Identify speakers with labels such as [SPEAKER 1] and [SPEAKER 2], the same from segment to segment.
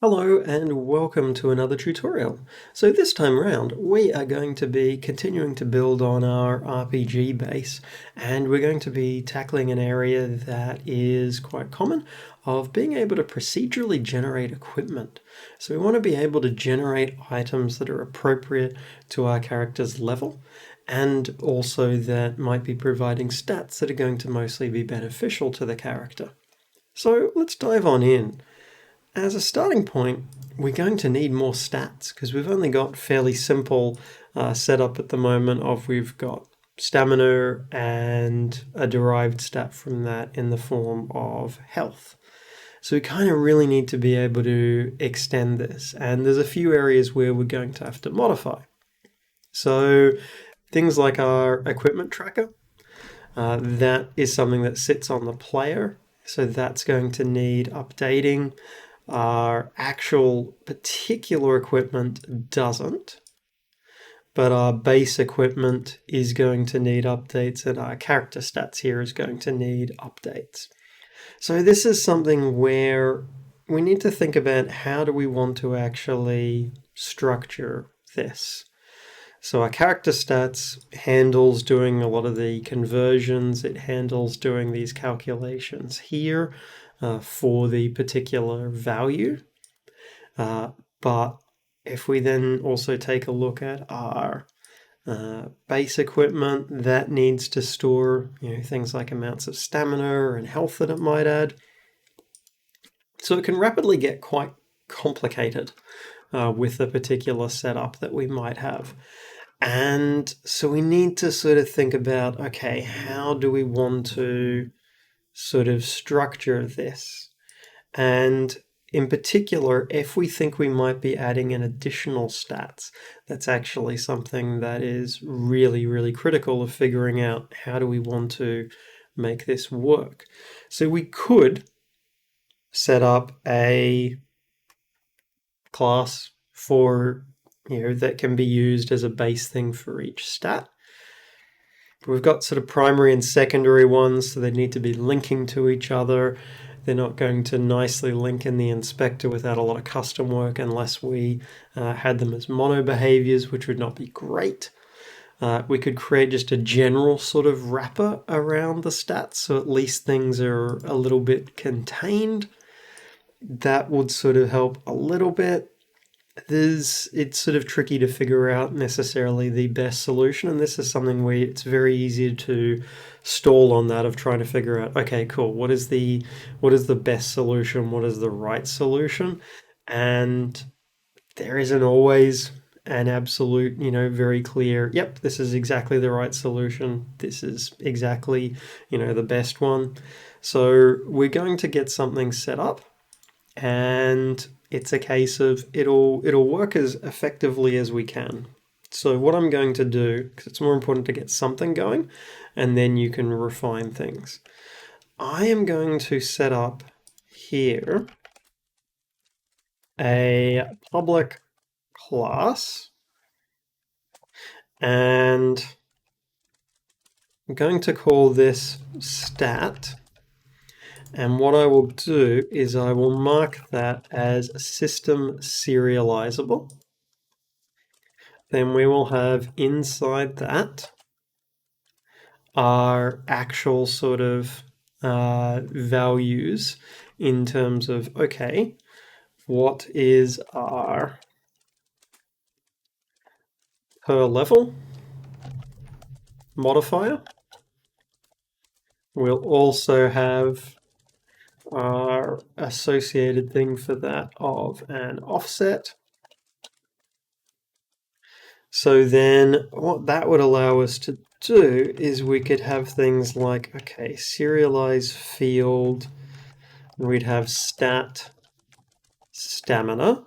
[SPEAKER 1] Hello and welcome to another tutorial. So this time around we are going to be continuing to build on our RPG base, and we're going to be tackling an area that is quite common of being able to procedurally generate equipment. So we want to be able to generate items that are appropriate to our character's level, and also that might be providing stats that are going to mostly be beneficial to the character. So let's dive on in. As a starting point, we're going to need more stats because we've only got fairly simple setup at the moment of we've got stamina and a derived stat from that in the form of health. So we kind of really need to be able to extend this, and there's a few areas where we're going to have to modify. So things like our equipment tracker, that is something that sits on the player, so that's going to need updating. Our actual particular equipment doesn't, but our base equipment is going to need updates, and our character stats here is going to need updates. So this is something where we need to think about how do we want to actually structure this. So our character stats handles doing a lot of the conversions, it handles doing these calculations here for the particular value. But if we then also take a look at our base equipment, that needs to store things like amounts of stamina and health that it might add. So it can rapidly get quite complicated with the particular setup that we might have. And so we need to sort of think about, okay, how do we want to sort of structure this? And in particular, if we think we might be adding in additional stats, that's actually something that is really, really critical of figuring out how do we want to make this work. So we could set up a class for that can be used as a base thing for each stat. We've got sort of primary and secondary ones, so they need to be linking to each other. They're not going to nicely link in the inspector without a lot of custom work unless we had them as mono behaviors, which would not be great. We could create just a general sort of wrapper around the stats, so at least things are a little bit contained. That would sort of help a little bit. It's sort of tricky to figure out necessarily the best solution, and this is something where it's very easy to stall on that of trying to figure out, okay, cool, what is the best solution, what is the right solution? And there isn't always an absolute, very clear, yep, this is exactly the right solution, this is exactly, the best one. So we're going to get something set up, and it's a case of it'll work as effectively as we can. So what I'm going to do, because it's more important to get something going, and then you can refine things. I am going to set up here a public class, and I'm going to call this stat. And what I will do is I will mark that as system serializable. Then we will have inside that our actual sort of values in terms of, okay, what is our per level modifier? We'll also have our associated thing for that of an offset. So then what that would allow us to do is we could have things like, okay, serialize field, we'd have stat stamina.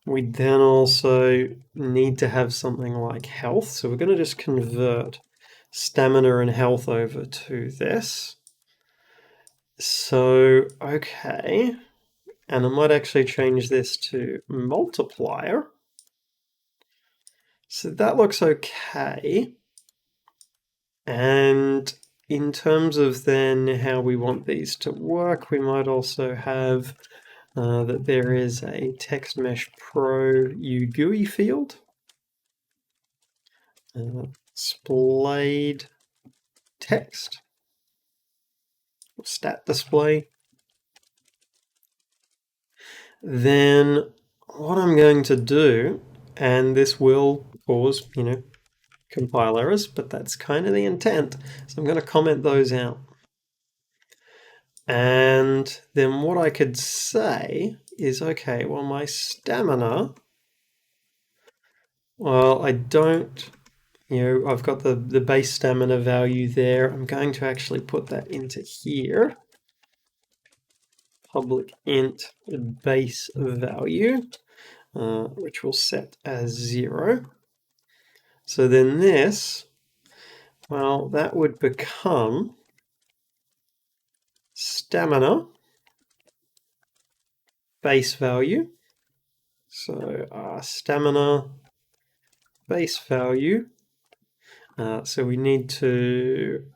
[SPEAKER 1] We then also need to have something like health. So we're going to just convert stamina and health over to this. So, okay. And I might actually change this to multiplier. So that looks okay. And in terms of then how we want these to work, we might also have that there is a Text Mesh Pro UGUI field, displayed text, stat display. Then what I'm going to do, and this will cause, compile errors, but that's kind of the intent. So I'm going to comment those out. And then what I could say is, okay, well, my stamina, well, I don't, I've got the base stamina value there. I'm going to actually put that into here. Public int base value, which we'll set as 0. So then this, well, that would become stamina base value. So stamina base value. So we need to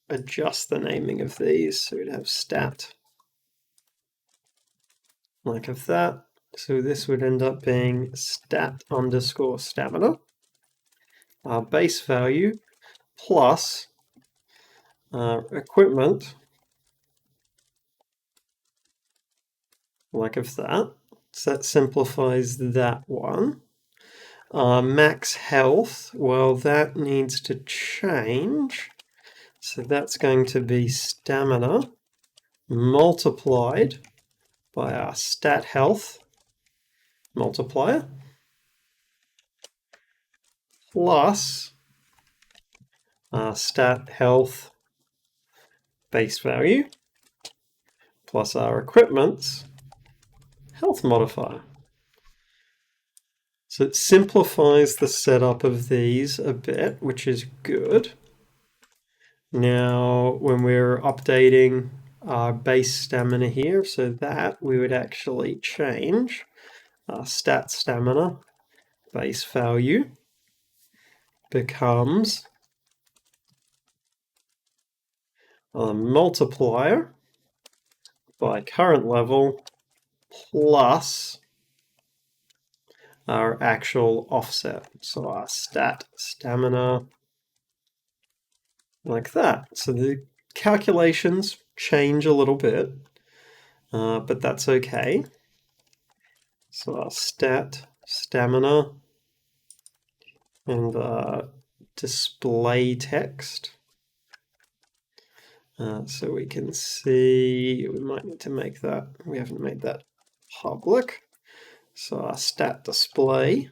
[SPEAKER 1] adjust the naming of these. So we'd have stat like of that. So this would end up being stat underscore stamina. Our base value plus equipment like of that. So that simplifies that one. Max health, well, that needs to change. So that's going to be stamina multiplied by our stat health multiplier plus stat health base value plus our equipment's health modifier. So it simplifies the setup of these a bit, which is good. Now, when we're updating our base stamina here, so that we would actually change our stat stamina base value becomes a multiplier by current level plus our actual offset. So our stat stamina like that. So the calculations change a little bit, but that's okay. So our stat stamina and display text. So we can see, we might need to make that, we haven't made that public. So our stat display,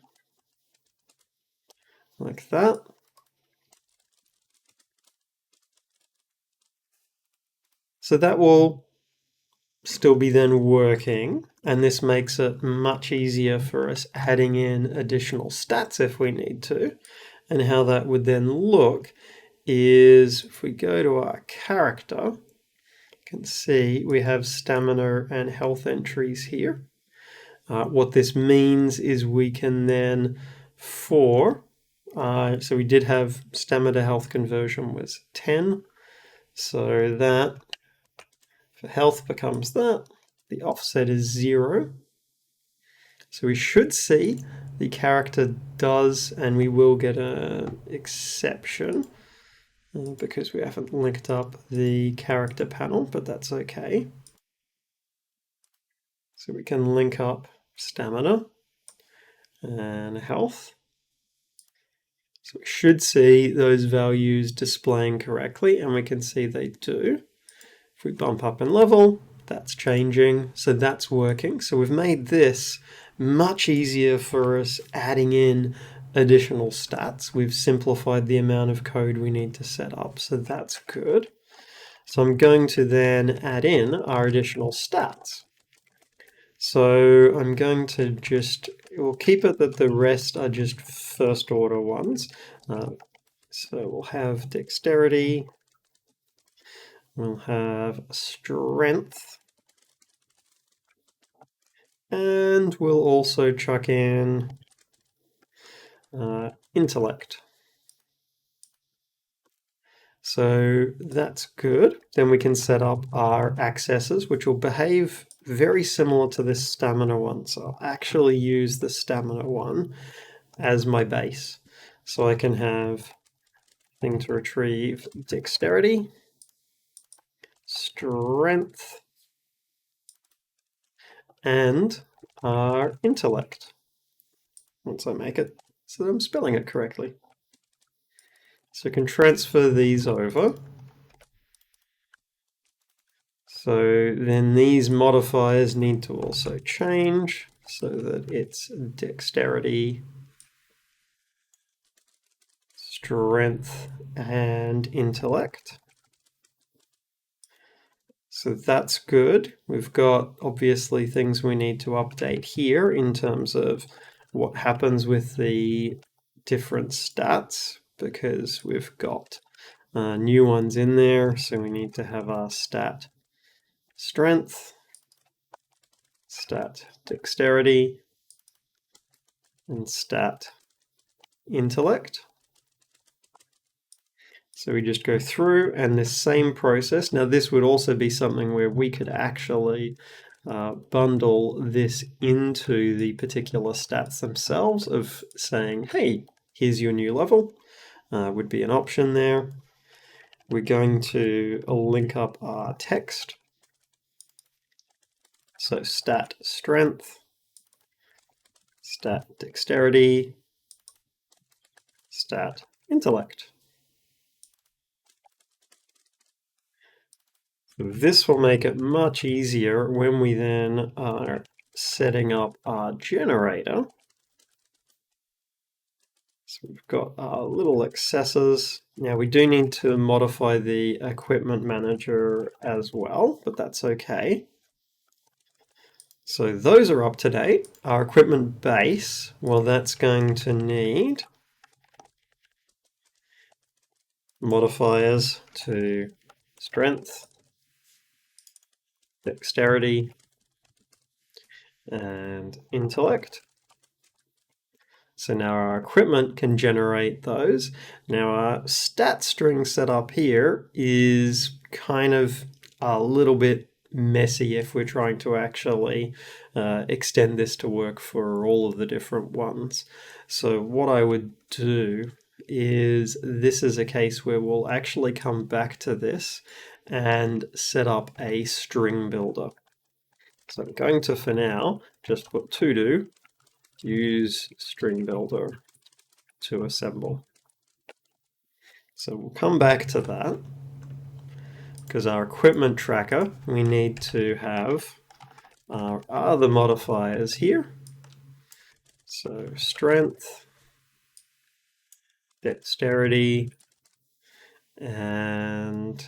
[SPEAKER 1] like that. So that will still be then working, and this makes it much easier for us adding in additional stats if we need to. And how that would then look is if we go to our character, you can see we have stamina and health entries here. What this means is we can then so we did have stamina health conversion was 10, so that for health becomes that. The offset is 0. So we should see the character does, and we will get an exception because we haven't linked up the character panel, but that's okay. So we can link up stamina and health. So we should see those values displaying correctly, and we can see they do. If we bump up in level, that's changing, so that's working. So we've made this much easier for us adding in additional stats. We've simplified the amount of code we need to set up, so that's good. So I'm going to then add in our additional stats. So I'm going to we'll keep it that the rest are just first order ones. So we'll have dexterity, we'll have strength, and we'll also chuck in intellect. So that's good. Then we can set up our accesses, which will behave very similar to this stamina one. So I'll actually use the stamina one as my base. So I can have thing to retrieve dexterity, strength, and our intellect. Once I make it so that I'm spelling it correctly. So I can transfer these over. So then these modifiers need to also change so that it's dexterity, strength, and intellect. So that's good. We've got obviously things we need to update here in terms of what happens with the different stats, because we've got new ones in there. So we need to have our stat strength, stat dexterity, and stat intellect. So we just go through and this same process. Now this would also be something where we could actually bundle this into the particular stats themselves of saying, hey, here's your new level, would be an option there. We're going to link up our text. So stat strength, stat dexterity, stat intellect. This will make it much easier when we then are setting up our generator. So we've got our little accessors. Now we do need to modify the equipment manager as well, but that's okay. So those are up to date. Our equipment base, well, that's going to need modifiers to strength, dexterity, and intellect. So now our equipment can generate those. Now our stat string setup here is kind of a little bit messy if we're trying to actually extend this to work for all of the different ones. So what I would do is this is a case where we'll actually come back to this and set up a string builder. So I'm going to, for now, just put to do, use string builder to assemble. So we'll come back to that because our equipment tracker, we need to have our other modifiers here. So strength, dexterity, and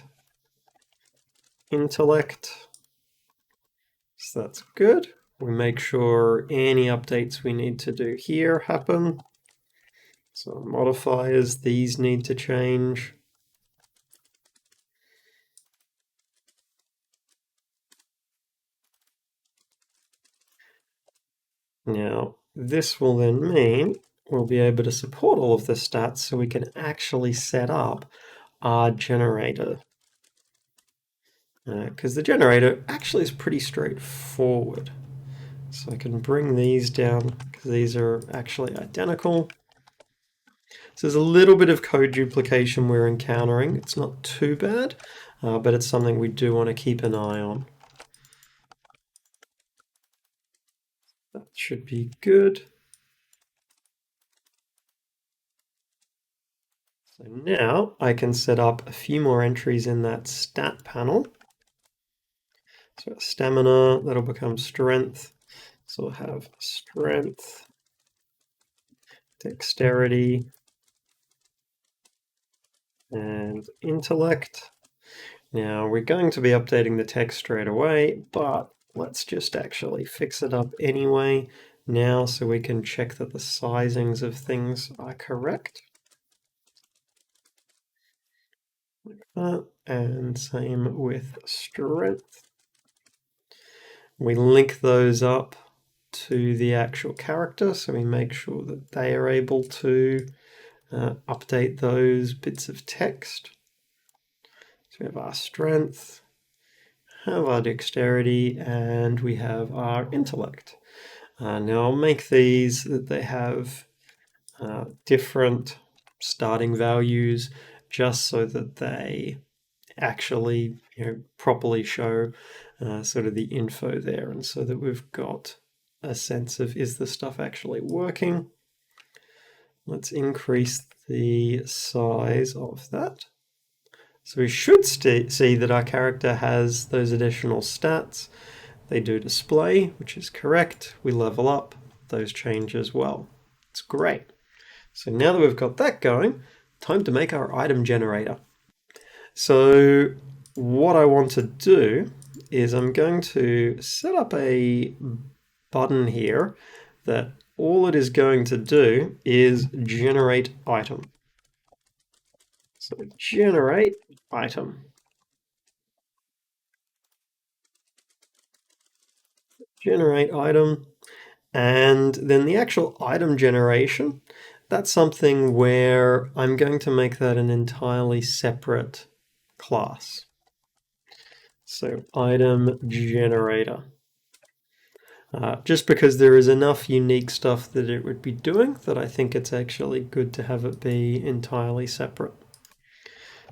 [SPEAKER 1] intellect. So that's good. We make sure any updates we need to do here happen. So modifiers, these need to change. Now, this will then mean we'll be able to support all of the stats so we can actually set up our generator. Because the generator actually is pretty straightforward. So I can bring these down because these are actually identical. So there's a little bit of code duplication we're encountering. It's not too bad, but it's something we do want to keep an eye on. That should be good. So now I can set up a few more entries in that stat panel. So stamina, that'll become strength. So we'll have strength, dexterity, and intellect. Now we're going to be updating the text straight away, but let's just actually fix it up anyway now so we can check that the sizings of things are correct. Like that, and same with strength. We link those up to the actual character, so we make sure that they are able to update those bits of text. So we have our strength, have our dexterity, and we have our intellect. Now I'll make these that they have different starting values just so that they actually properly show sort of the info there, and so that we've got a sense of, is the stuff actually working? Let's increase the size of that. So we should see that our character has those additional stats. They do display, which is correct. We level up, those change as well. It's great. So now that we've got that going, time to make our item generator. So what I want to do is I'm going to set up a button here that all it is going to do is generate item. So generate item. Generate item. And then the actual item generation, that's something where I'm going to make that an entirely separate class. So item generator. Just because there is enough unique stuff that it would be doing that I think it's actually good to have it be entirely separate.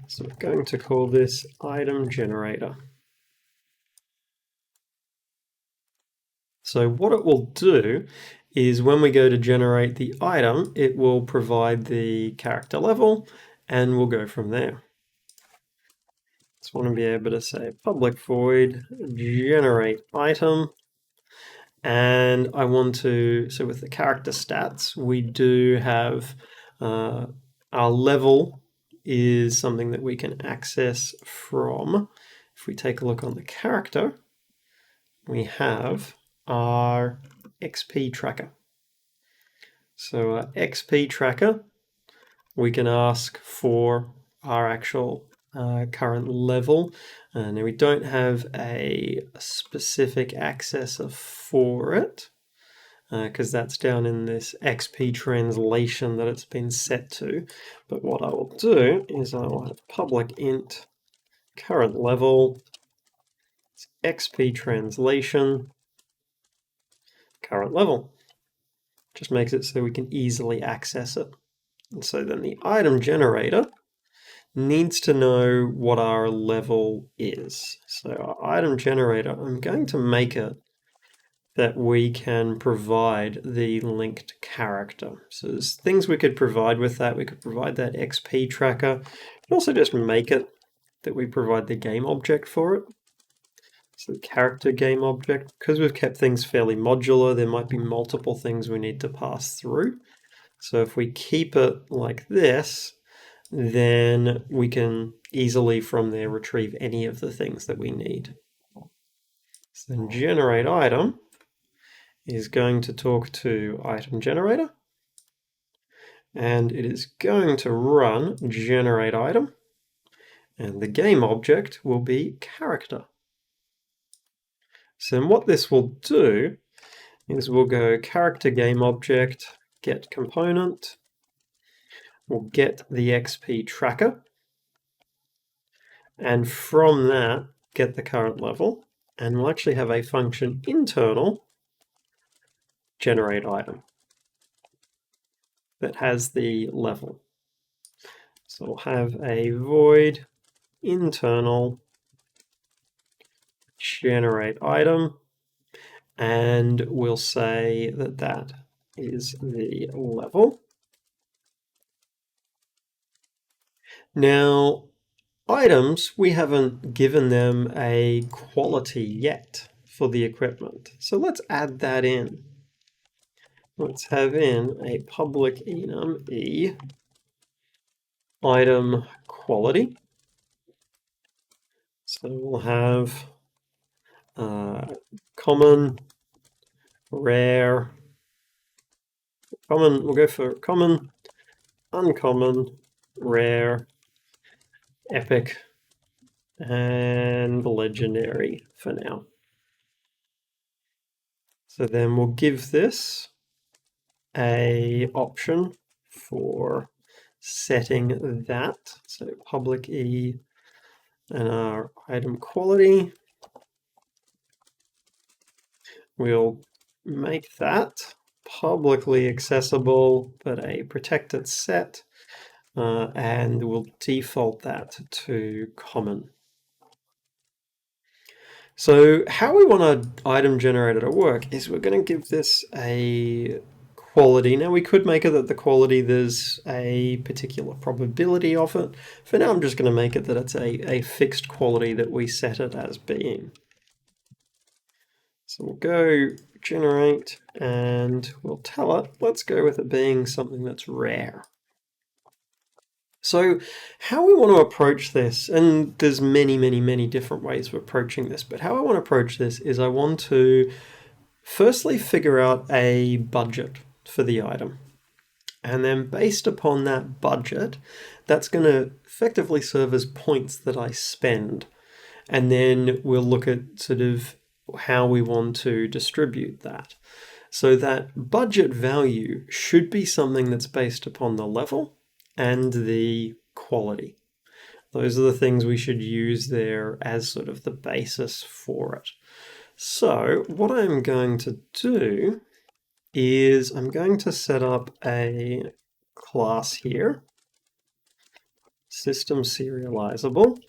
[SPEAKER 1] So we're going to call this item generator. So what it will do is when we go to generate the item, it will provide the character level, and we'll go from there. Just want to be able to say public void generate item. And I want to, so with the character stats, we do have our level is something that we can access from. If we take a look on the character, we have our XP tracker. So our XP tracker, we can ask for our actual current level. Now we don't have a specific accessor for it because that's down in this XP translation that it's been set to. But what I will do is I will have public int current level, XP translation, current level. Just makes it so we can easily access it. And so then the item generator needs to know what our level is. So our item generator, I'm going to make it that we can provide the linked character. So there's things we could provide with that. We could provide that XP tracker. We can also just make it that we provide the game object for it. So the character game object, because we've kept things fairly modular, there might be multiple things we need to pass through. So if we keep it like this, then we can easily from there retrieve any of the things that we need. So then generate item is going to talk to item generator, and it is going to run generate item, and the game object will be character. So what this will do is we'll go character game object, get component, we'll get the XP tracker, and from that get the current level, and we'll actually have a function internal generate item that has the level. So we'll have a void internal generate item, and we'll say that that is the level. Now, items, we haven't given them a quality yet for the equipment. So let's add that in. Let's have in a public enum e item quality. So we'll have common, rare, common, we'll go for common, uncommon, rare, epic, and legendary for now. So then we'll give this a option for setting that. So public e and our item quality. we'll make that publicly accessible, but a protected set, and we'll default that to common. So how we want our item generator to work is we're going to give this a quality. Now we could make it that the quality, there's a particular probability of it. For now I'm just going to make it that it's a fixed quality that we set it as being. So we'll go generate and we'll tell it, let's go with it being something that's rare. So how we want to approach this, and there's many different ways of approaching this, but how I want to approach this is I want to firstly figure out a budget for the item. And then based upon that budget, that's going to effectively serve as points that I spend. And then we'll look at sort of how we want to distribute that. So that budget value should be something that's based upon the level and the quality. Those are the things we should use there as sort of the basis for it. So what I'm going to do is I'm going to set up a class here, system serializable,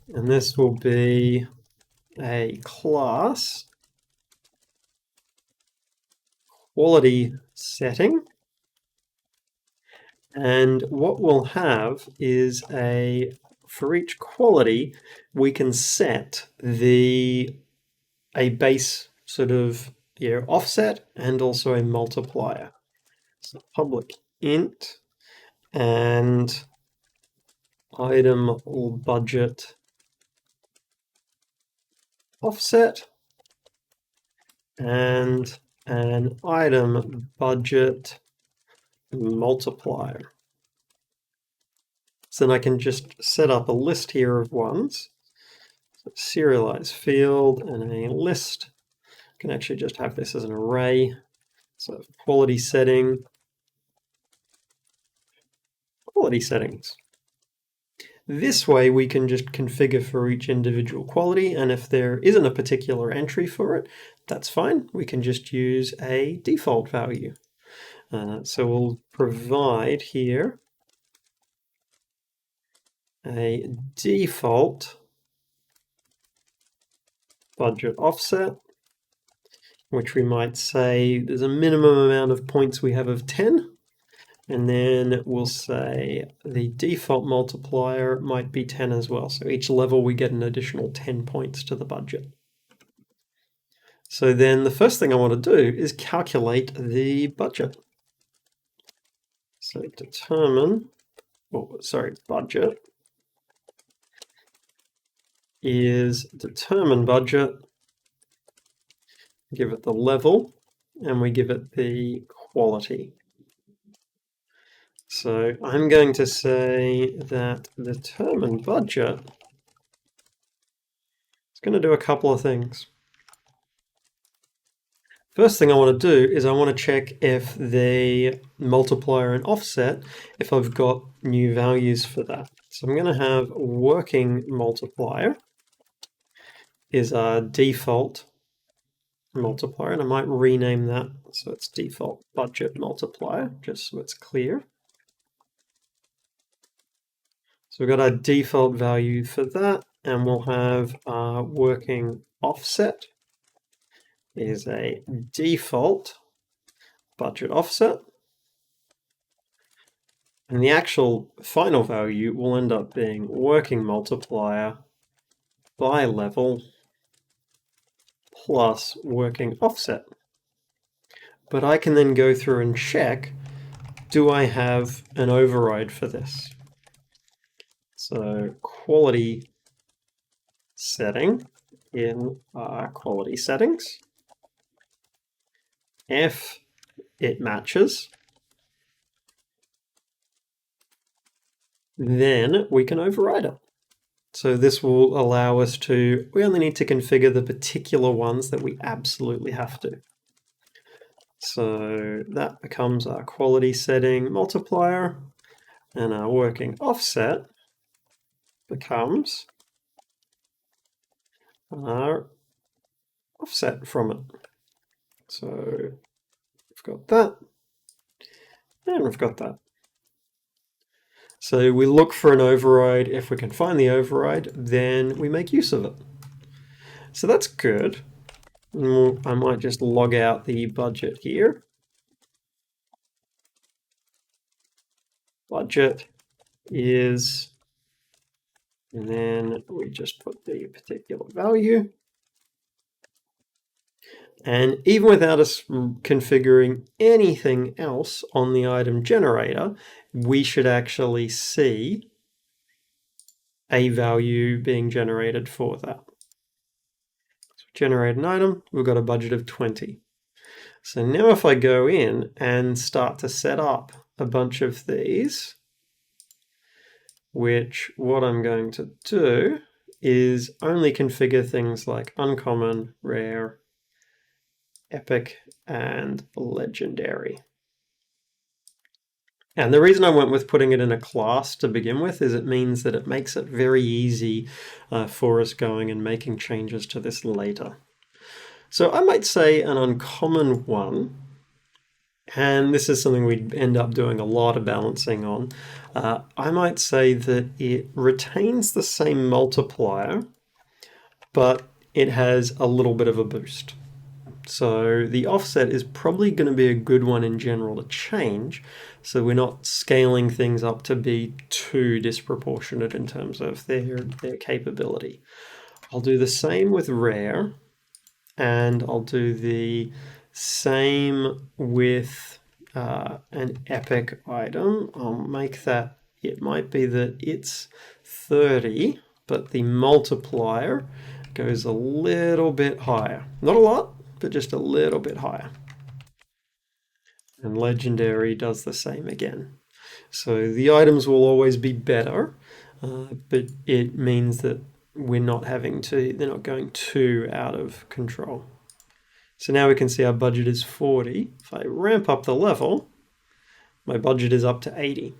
[SPEAKER 1] and this will be a class quality setting. And what we'll have is for each quality, we can set a base sort of offset and also a multiplier. So public int and item budget offset and an item budget multiplier. So then I can just set up a list here of ones. So serialize field and a list. I can actually just have this as an array. So quality setting, quality settings. This way we can just configure for each individual quality, and if there isn't a particular entry for it, that's fine. We can just use a default value. So we'll provide here a default budget offset, which we might say there's a minimum amount of points we have of 10, and then we'll say the default multiplier might be 10 as well. So each level we get an additional 10 points to the budget. So then the first thing I want to do is calculate the budget. So budget is determine budget, give it the level, and we give it the quality. So I'm going to say that determine budget is going to do a couple of things. First thing I want to do is I want to check if the multiplier and offset, if I've got new values for that. So I'm going to have working multiplier is our default multiplier, and I might rename that so it's default budget multiplier, just so it's clear. So we've got our default value for that, and we'll have our working offset is a default budget offset. And the actual final value will end up being working multiplier by level plus working offset. But I can then go through and check, do I have an override for this? So quality setting in our quality settings. If it matches, then we can override it. So this will allow us to, we only need to configure the particular ones that we absolutely have to. So that becomes our quality setting multiplier, and our working offset becomes our offset from it. So we've got that, and we've got that. So we look for an override. If we can find the override, then we make use of it. So that's good. I might just log out the budget here. Budget is, and then we just put the particular value. And even without us configuring anything else on the item generator, we should actually see a value being generated for that. So generate an item, we've got a budget of 20. So now if I go in and start to set up a bunch of these, which what I'm going to do is only configure things like uncommon, rare, epic, and legendary. And the reason I went with putting it in a class to begin with is it means that it makes it very easy for us going and making changes to this later. So I might say an uncommon one, and this is something we'd end up doing a lot of balancing on. I might say that it retains the same multiplier, but it has a little bit of a boost. So the offset is probably going to be a good one in general to change, so we're not scaling things up to be too disproportionate in terms of their capability. I'll do the same with rare, and I'll do the same with an epic item. I'll make that, it might be that it's 30, but the multiplier goes a little bit higher. Not a lot, but just a little bit higher. And legendary does the same again. So the items will always be better, but it means that we're not having to, they're not going too out of control. So now we can see our budget is 40. If I ramp up the level, my budget is up to 80.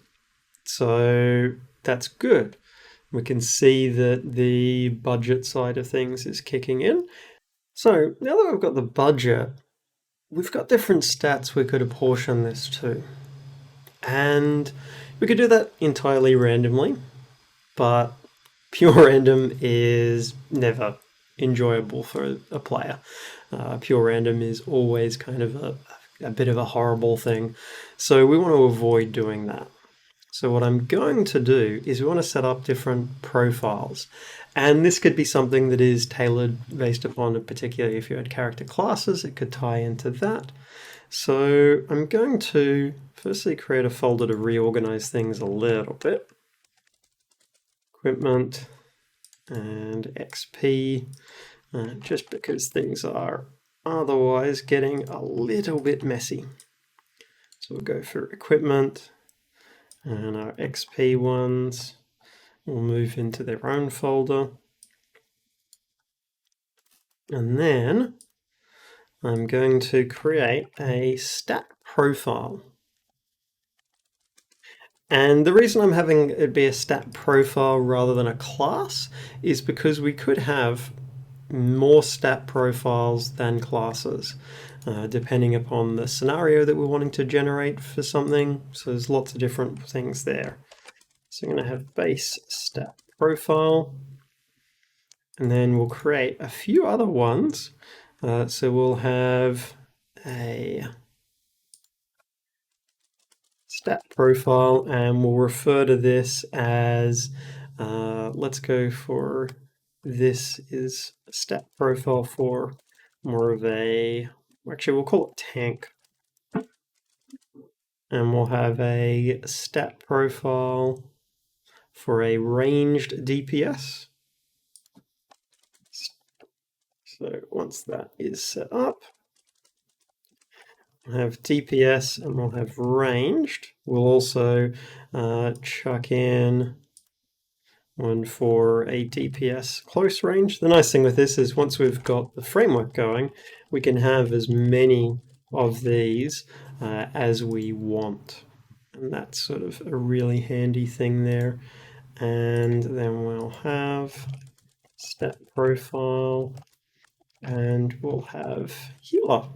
[SPEAKER 1] So that's good. We can see that the budget side of things is kicking in. So now that we've got the budget, we've got different stats we could apportion this to. And we could do that entirely randomly, but pure random is never enjoyable for a player. Pure random is always kind of a bit of a horrible thing. So we want to avoid doing that. So what I'm going to do is we want to set up different profiles. And this could be something that is tailored based upon, particularly if you had character classes, it could tie into that. So I'm going to firstly create a folder to reorganize things a little bit. Equipment and XP, just because things are otherwise getting a little bit messy. So we'll go for equipment, and our XP ones will move into their own folder. And then I'm going to create a stat profile. And the reason I'm having it be a stat profile rather than a class is because we could have more stat profiles than classes, depending upon the scenario that we're wanting to generate for something. So there's lots of different things there. So I'm going to have base stat profile, and then we'll create a few other ones. So we'll have a stat profile, and we'll refer to this as, let's go for, this is a stat profile for more of a, actually we'll call it tank. And we'll have a stat profile for a ranged DPS. So once that is set up, we'll have DPS and we'll have ranged. We'll also chuck in one for a DPS close range. The nice thing with this is once we've got the framework going, we can have as many of these as we want. And that's sort of a really handy thing there. And then we'll have stat profile and we'll have healer.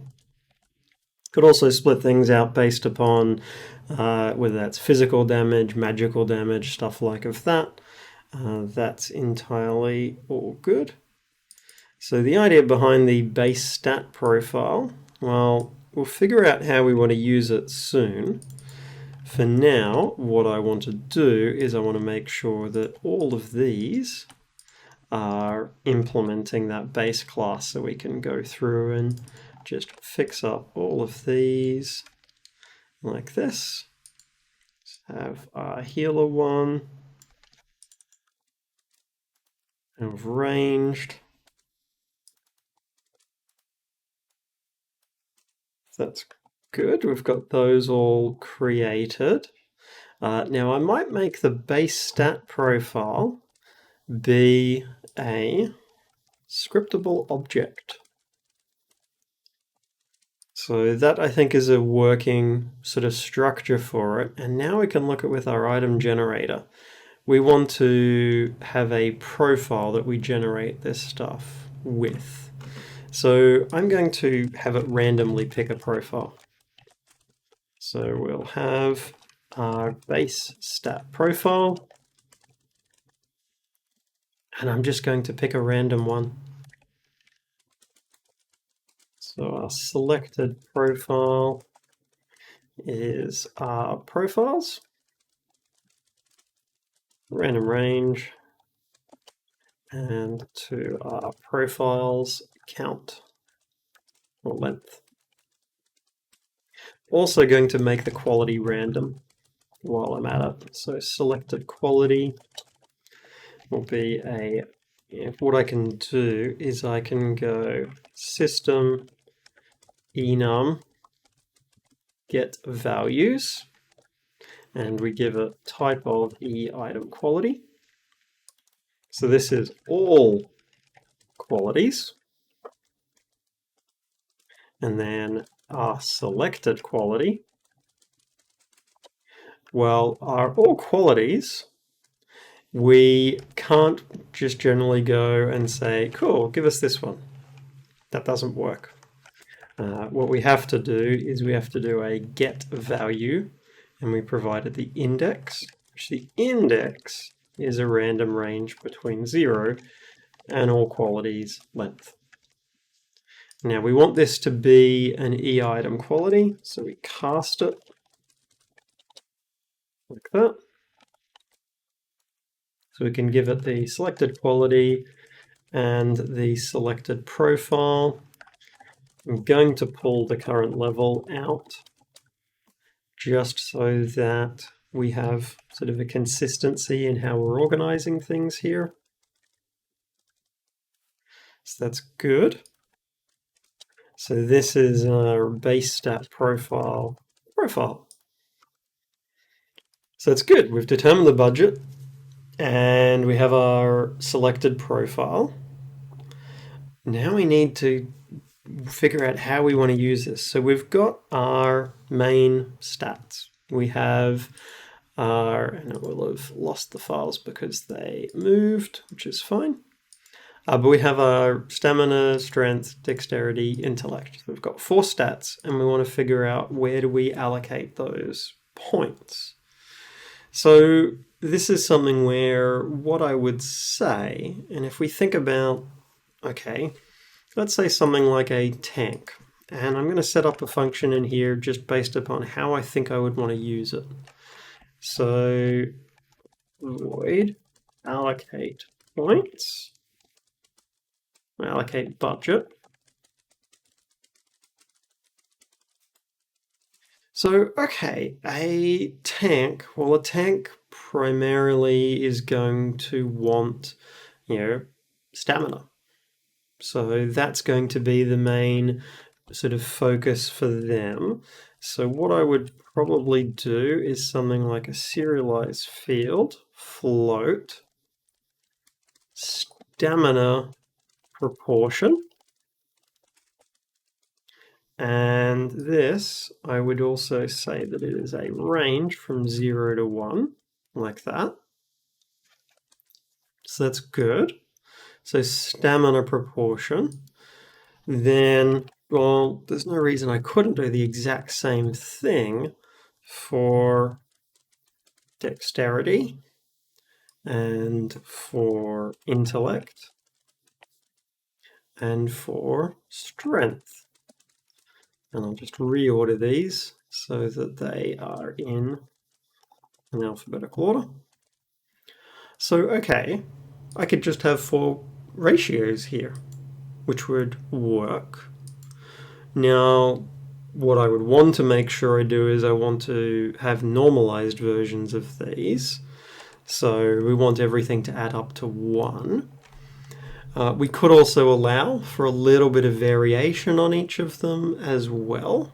[SPEAKER 1] Could also split things out based upon whether that's physical damage, magical damage, stuff like of that. That's entirely all good. So the idea behind the base stat profile, well, we'll figure out how we want to use it soon. For now, what I want to do is I want to make sure that all of these are implementing that base class, so we can go through and just fix up all of these like this. Let's have our healer one, and we've ranged. That's good. We've got those all created. Now I might make the base stat profile be a scriptable object. So that I think is a working sort of structure for it. And now we can look at with our item generator. We want to have a profile that we generate this stuff with. So I'm going to have it randomly pick a profile. So we'll have our base stat profile, and I'm just going to pick a random one. So our selected profile is our profiles, random range, and to our profiles count or length. Also going to make the quality random while I'm at it. So selected quality will be a, what I can do is I can go system enum get values, and we give a type of item quality. So this is all qualities. And then our selected quality, well, our all qualities, we can't just generally go and say, cool, give us this one. That doesn't work. What we have to do is we have to do a get value, and we provided the index, which the index is a random range between 0 and all qualities length. Now we want this to be an item quality, so we cast it like that. So we can give it the selected quality and the selected profile. I'm going to pull the current level out just so that we have sort of a consistency in how we're organizing things here. So that's good. So this is our base stat profile. So it's good. We've determined the budget and we have our selected profile. Now we need to figure out how we want to use this. So we've got our main stats. We have our, and it will have lost the files because they moved, which is fine. But we have our stamina, strength, dexterity, intellect. So we've got 4 stats, and we want to figure out where do we allocate those points. So this is something where what I would say, and if we think about, okay, let's say something like a tank, and I'm going to set up a function in here just based upon how I think I would want to use it. So void allocate points, allocate budget. So, okay, a tank, well, a tank primarily is going to want, stamina. So that's going to be the main sort of focus for them. So what I would probably do is something like a serialized field, float, stamina proportion. And this, I would also say that it is a range from 0 to 1, like that. So that's good. So stamina proportion. then, well, there's no reason I couldn't do the exact same thing for dexterity and for intellect and for strength. And I'll just reorder these so that they are in an alphabetical order. So, okay, I could just have 4 ratios here, which would work. Now, what I would want to make sure I do is I want to have normalized versions of these. So we want everything to add up to 1. We could also allow for a little bit of variation on each of them as well.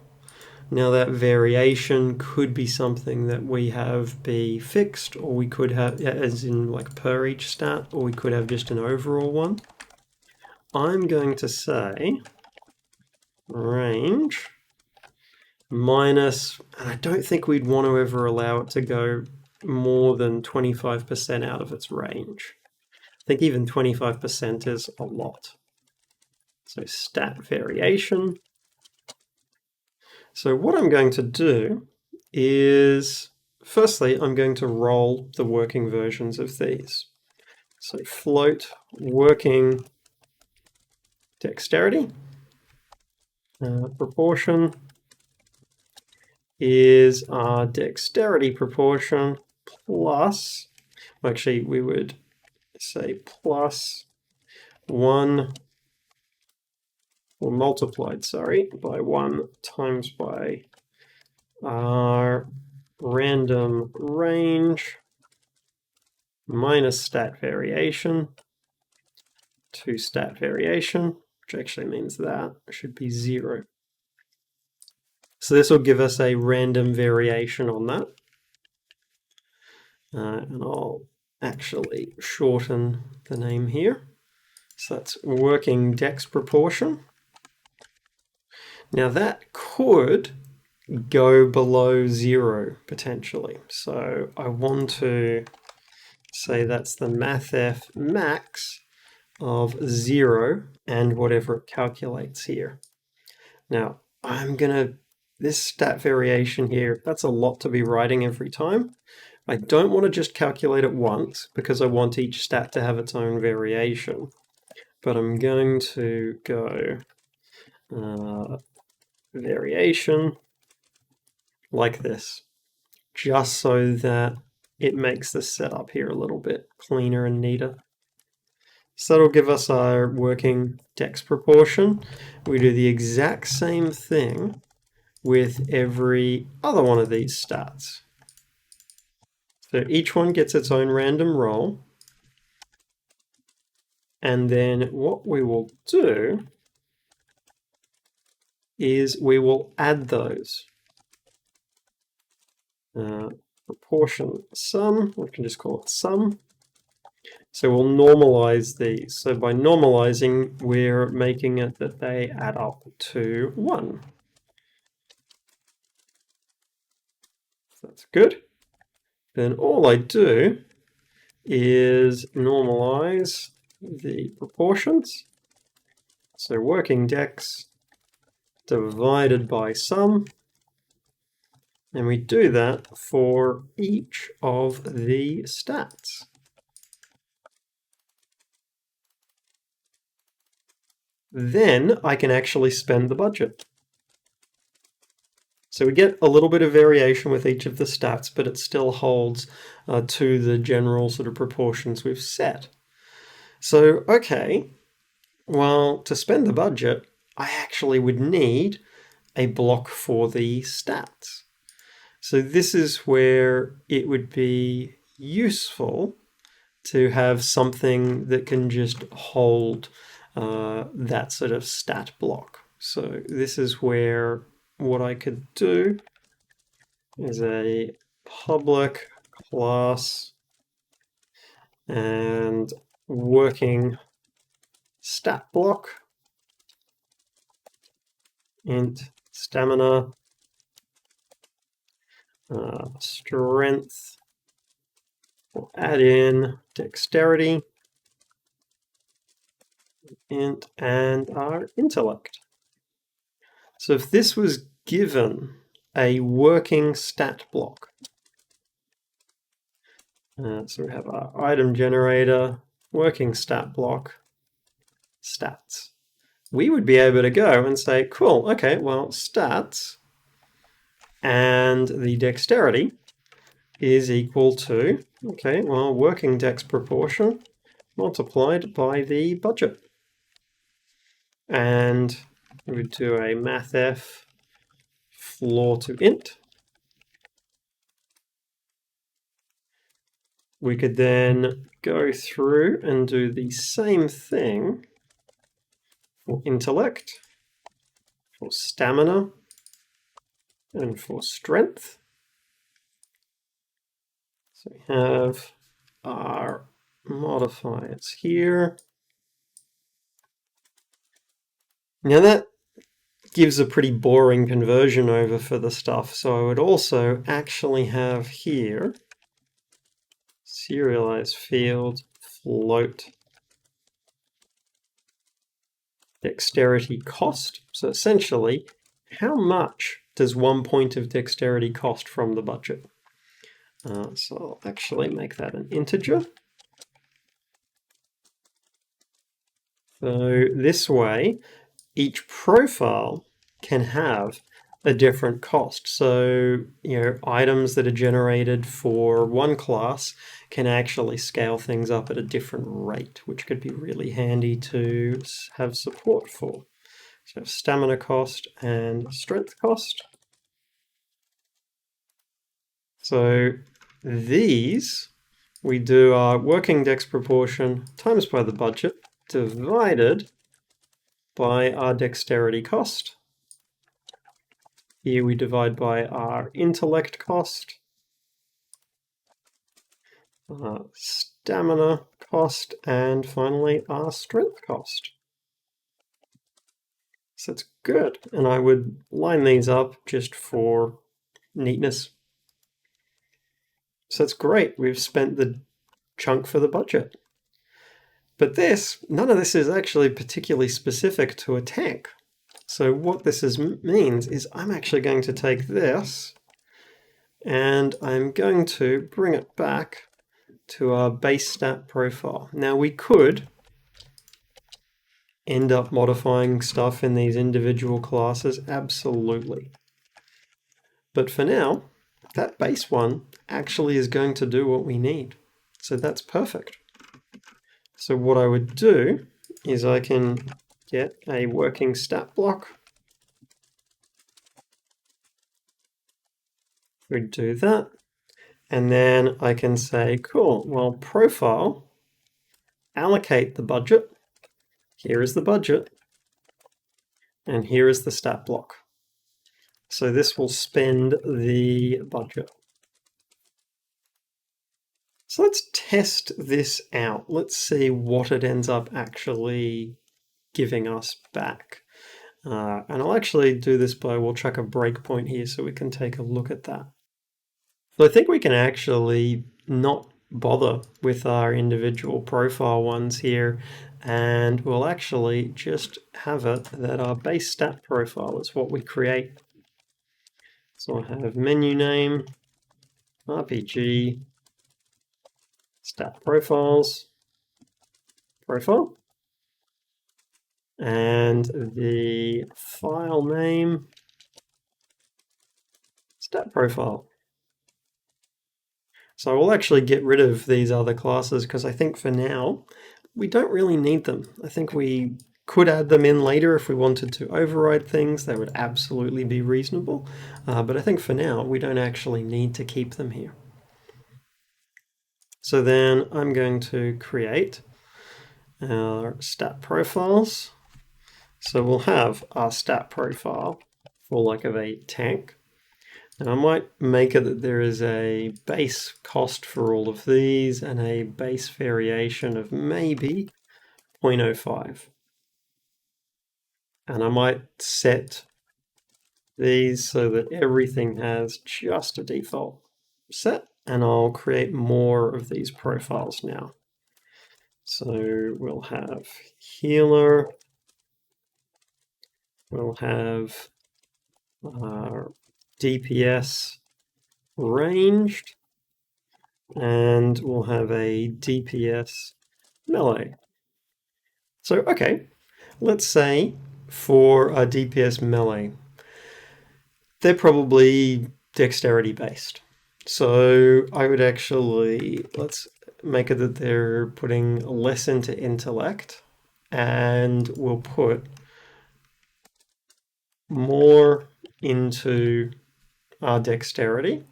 [SPEAKER 1] Now that variation could be something that we have be fixed, or we could have, as in like per each stat, or we could have just an overall one. I'm going to say range minus, and I don't think we'd want to ever allow it to go more than 25% out of its range. I think even 25% is a lot. So stat variation. So what I'm going to do is, firstly, I'm going to roll the working versions of these. So float working dexterity proportion is our dexterity proportion plus, actually we would say plus 1, or multiplied, sorry, by 1 times by our random range minus stat variation to stat variation, which actually means that should be 0. So this will give us a random variation on that. And I'll actually shorten the name here. So that's working dex proportion. Now that could go below 0 potentially. So I want to say that's the mathf max of 0 and whatever it calculates here. Now I'm gonna, this stat variation here, that's a lot to be writing every time. I don't want to just calculate it once because I want each stat to have its own variation. But I'm going to go variation like this, just so that it makes the setup here a little bit cleaner and neater. So that'll give us our working dex proportion. We do the exact same thing with every other one of these stats. So each one gets its own random roll. And then what we will do is we will add those. Proportion sum, we can just call it sum. So we'll normalize these. So by normalizing, we're making it that they add up to 1. So that's good. Then all I do is normalize the proportions. So working dex divided by sum. And we do that for each of the stats. Then I can actually spend the budget. So we get a little bit of variation with each of the stats, but it still holds to the general sort of proportions we've set. So, okay, well, to spend the budget, I actually would need a block for the stats. So this is where it would be useful to have something that can just hold that sort of stat block. So this is where what I could do is a public class and working stat block, int stamina, strength, we'll add in dexterity, int, and our intellect. So if this was given a working stat block, so we have our item generator, working stat block, stats. We would be able to go and say, cool, okay, well, stats and the dexterity is equal to, okay, well, working dex proportion multiplied by the budget. And we would do a mathf floor to int. We could then go through and do the same thing for intellect, for stamina, and for strength. So we have our modifiers here. Now that gives a pretty boring conversion over for the stuff, so I would also actually have here serialize field float dexterity cost. So essentially, how much does 1 point of dexterity cost from the budget? So I'll actually make that an integer. So this way, each profile can have a different cost. So, items that are generated for one class can actually scale things up at a different rate, which could be really handy to have support for. So stamina cost and strength cost. So these, we do our working dex proportion times by the budget divided by our dexterity cost. Here we divide by our intellect cost, stamina cost, and finally our strength cost. So it's good. And I would line these up just for neatness. So it's great. We've spent the chunk for the budget. But none of this is actually particularly specific to a tank. So what this means is I'm actually going to take this and I'm going to bring it back to our base stat profile. Now we could end up modifying stuff in these individual classes, absolutely. But for now, that base one actually is going to do what we need. So that's perfect. So what I would do is I can get a working stat block. We'd do that. And then I can say, cool, well, profile, allocate the budget. Here is the budget. And here is the stat block. So this will spend the budget. So let's test this out. Let's see what it ends up actually giving us back. And I'll actually do this we'll chuck a breakpoint here so we can take a look at that. So I think we can actually not bother with our individual profile ones here, and we'll actually just have it that our base stat profile is what we create. So I have menu name, RPG, stat profiles, profile, and the file name, stat profile. So we'll actually get rid of these other classes because I think for now we don't really need them. I think we could add them in later if we wanted to override things. That would absolutely be reasonable. But I think for now we don't actually need to keep them here. So then I'm going to create our stat profiles. So we'll have our stat profile for like of a tank. And I might make it that there is a base cost for all of these and a base variation of maybe 0.05. And I might set these so that everything has just a default set, and I'll create more of these profiles now. So we'll have healer, we'll have DPS ranged, and we'll have a DPS melee. So, okay, let's say for a DPS melee, they're probably dexterity based. So I would actually, let's make it that they're putting less into intellect, and we'll put more into our dexterity.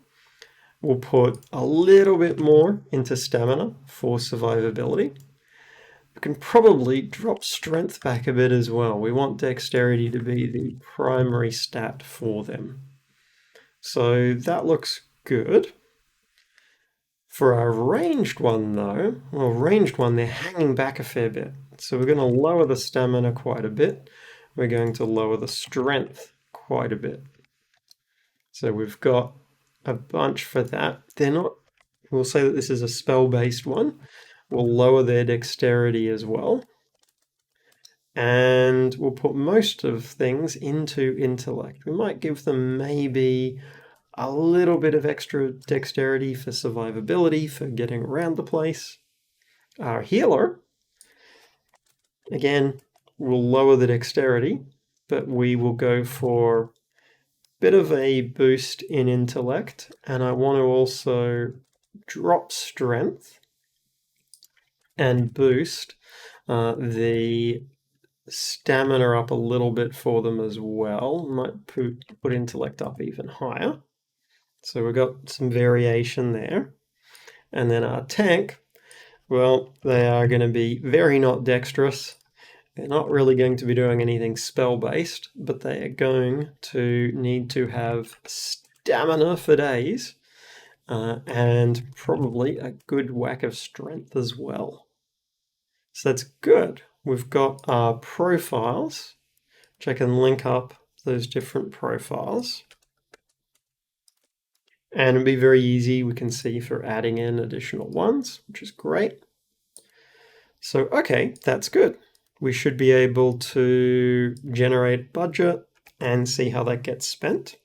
[SPEAKER 1] We'll put a little bit more into stamina for survivability. We can probably drop strength back a bit as well. We want dexterity to be the primary stat for them. So that looks good. For our ranged one though, well, ranged one, they're hanging back a fair bit. So we're going to lower the stamina quite a bit. We're going to lower the strength quite a bit. So we've got a bunch for that. They're not, we'll say that this is a spell-based one. We'll lower their dexterity as well. And we'll put most of things into intellect. We might give them maybe a little bit of extra dexterity for survivability, for getting around the place. Our healer, again, will lower the dexterity, but we will go for a bit of a boost in intellect, and I want to also drop strength and boost the stamina up a little bit for them as well. Might put intellect up even higher. So we've got some variation there. And then our tank, well, they are going to be very not dexterous. They're not really going to be doing anything spell-based, but they are going to need to have stamina for days, and probably a good whack of strength as well. So that's good. We've got our profiles, which I can link up those different profiles. And it'll be very easy, we can see, for adding in additional ones, which is great. So, okay, that's good. We should be able to generate budget and see how that gets spent.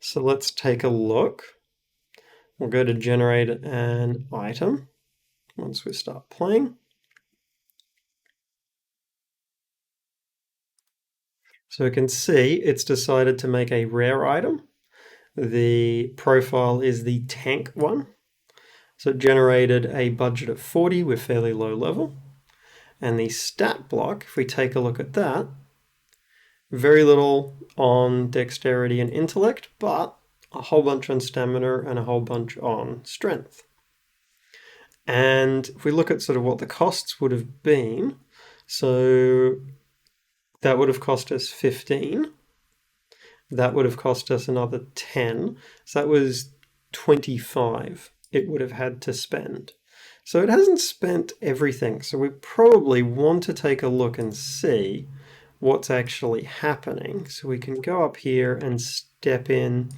[SPEAKER 1] So let's take a look. We'll go to generate an item once we start playing. So we can see it's decided to make a rare item. The profile is the tank one. So it generated a budget of 40 with fairly low level. And the stat block, if we take a look at that, very little on dexterity and intellect, but a whole bunch on stamina and a whole bunch on strength. And if we look at sort of what the costs would have been, so that would have cost us 15. That would have cost us another 10. So that was 25 it would have had to spend. So it hasn't spent everything. So we probably want to take a look and see what's actually happening. So we can go up here and step in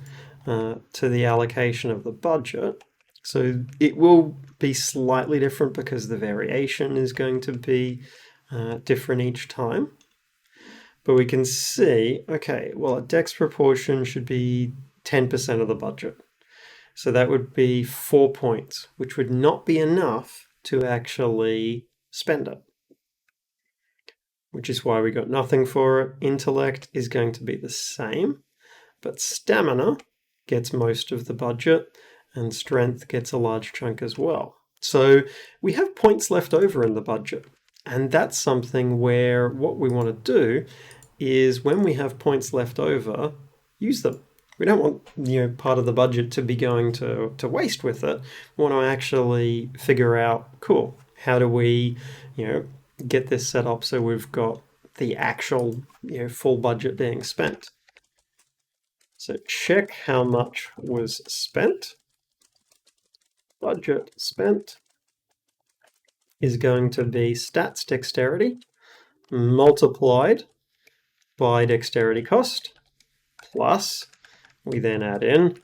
[SPEAKER 1] to the allocation of the budget. So it will be slightly different because the variation is going to be different each time. But we can see, okay, well, a dex proportion should be 10% of the budget. So that would be 4 points, which would not be enough to actually spend it. Which is why we got nothing for it. Intellect is going to be the same, but stamina gets most of the budget, and strength gets a large chunk as well. So we have points left over in the budget. And that's something where what we want to do is when we have points left over, use them. We don't want part of the budget to be going to waste with it. We want to actually figure out, cool, how do we get this set up so we've got the actual full budget being spent. So check how much was spent. Budget spent is going to be stats dexterity multiplied by dexterity cost, plus we then add in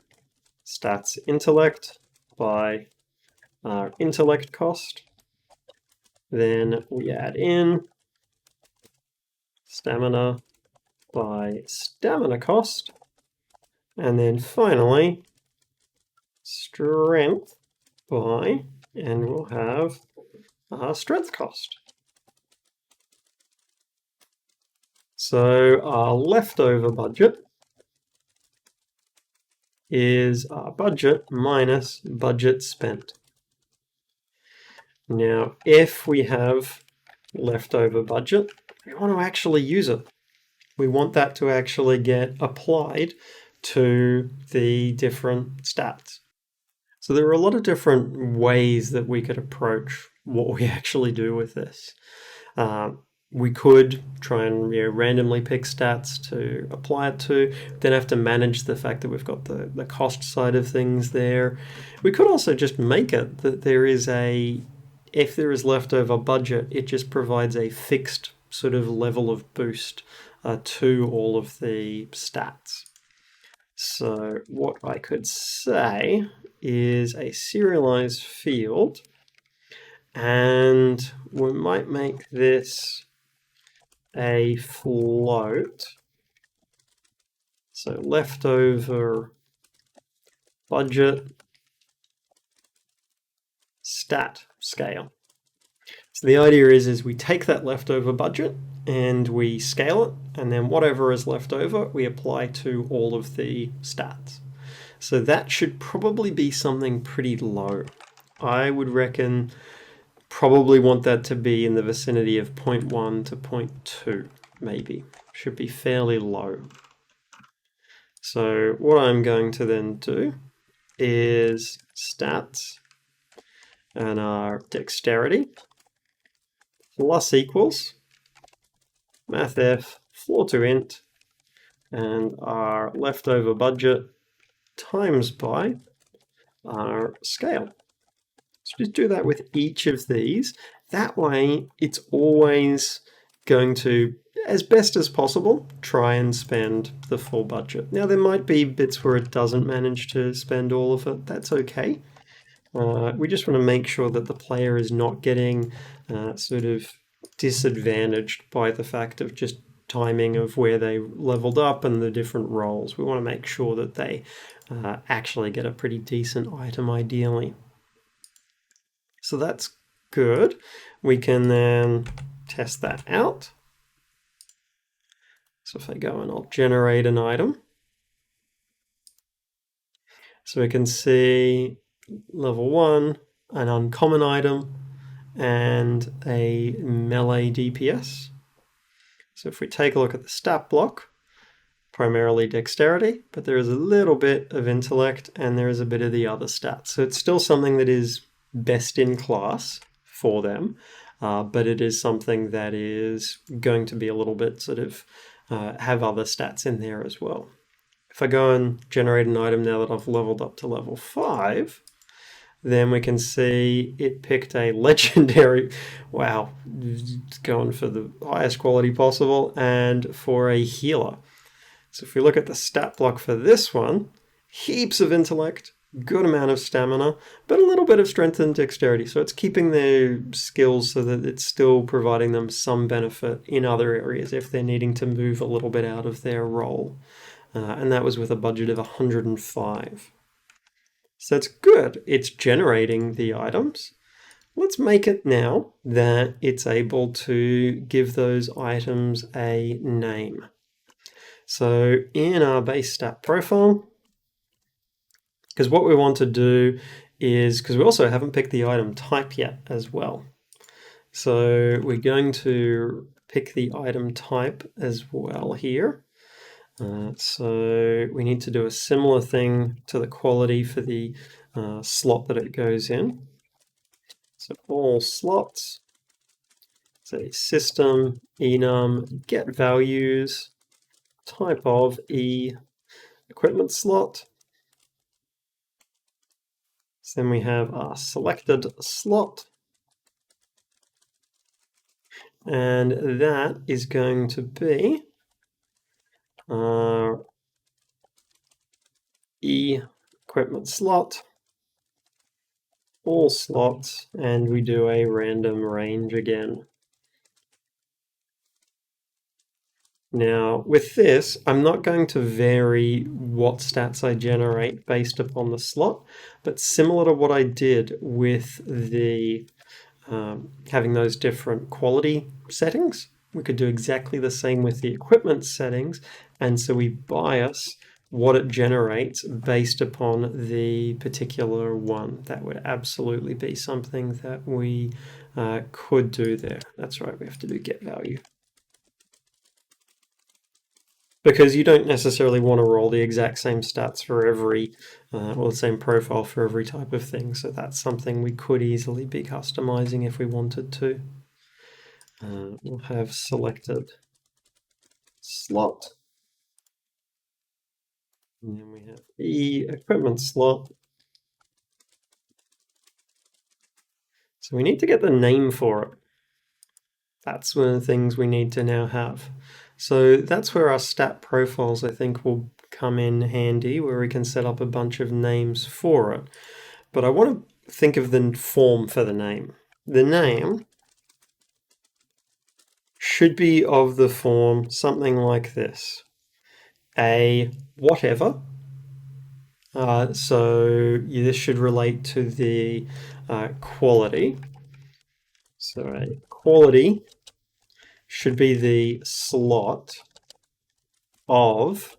[SPEAKER 1] stats intellect by our intellect cost, Then we add in stamina by stamina cost. And then finally, strength by, and we'll have our strength cost. So our leftover budget is our budget minus budget spent. Now, if we have leftover budget, we want to actually use it. We want that to actually get applied to the different stats. So there are a lot of different ways that we could approach what we actually do with this. We could try and randomly pick stats to apply it to, then have to manage the fact that we've got the cost side of things there. We could also just make it that there is if there is leftover budget, it just provides a fixed sort of level of boost to all of the stats. So what I could say is a serialized field, and we might make this a float. So leftover budget stat scale. So the idea is we take that leftover budget and we scale it, and then whatever is left over we apply to all of the stats. So that should probably be something pretty low. I would reckon probably want that to be in the vicinity of 0.1 to 0.2, maybe. Should be fairly low. So what I'm going to then do is stats and our dexterity plus equals mathf floor to int and our leftover budget times by our scale. So just do that with each of these. That way it's always going to, as best as possible, try and spend the full budget. Now there might be bits where it doesn't manage to spend all of it. That's okay. We just want to make sure that the player is not getting sort of disadvantaged by the fact of just timing of where they leveled up and the different roles. We want to make sure that they actually get a pretty decent item ideally. So that's good. We can then test that out. So if I go and I'll generate an item. So we can see level 1, an uncommon item, and a melee DPS. So if we take a look at the stat block, primarily dexterity, but there is a little bit of intellect and there is a bit of the other stats. So it's still something that is best in class for them, but it is something that is going to be a little bit sort of have other stats in there as well. If I go and generate an item now that I've leveled up to level 5, then we can see it picked a legendary, wow, it's going for the highest quality possible, and for a healer. So if we look at the stat block for this one, heaps of intellect, good amount of stamina, but a little bit of strength and dexterity. So it's keeping their skills so that it's still providing them some benefit in other areas if they're needing to move a little bit out of their role. And that was with a budget of 105. So that's good. It's generating the items. Let's make it now that it's able to give those items a name. So in our base stat profile, because what we want to do is, because we also haven't picked the item type yet as well. So we're going to pick the item type as well here. So we need to do a similar thing to the quality for the slot that it goes in. So all slots, say system, enum, get values, type of equipment slot. So then we have our selected slot. And that is going to be our equipment slot all slots, and we do a random range again. Now, with this, I'm not going to vary what stats I generate based upon the slot, but similar to what I did with the having those different quality settings, we could do exactly the same with the equipment settings, and so we bias what it generates based upon the particular one. That would absolutely be something that we could do there. That's right, we have to do get value. Because you don't necessarily want to roll the exact same stats for every, or the same profile for every type of thing. So that's something we could easily be customizing if we wanted to. We'll have selected slot. And then we have the equipment slot. So we need to get the name for it. That's one of the things we need to now have. So that's where our stat profiles, I think, will come in handy, where we can set up a bunch of names for it. But I want to think of the form for the name. The name should be of the form something like this. A whatever. So this should relate to the quality. So a quality should be the slot of,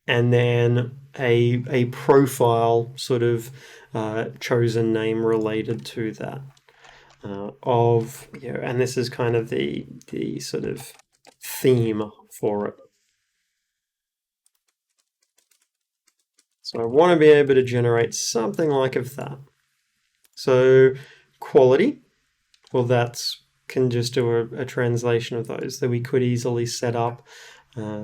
[SPEAKER 1] and then a profile sort of chosen name related to that. Of, and this is kind of the sort of theme for it. So I want to be able to generate something like of that. So quality, well, that's can just do a translation of those, that we could easily set up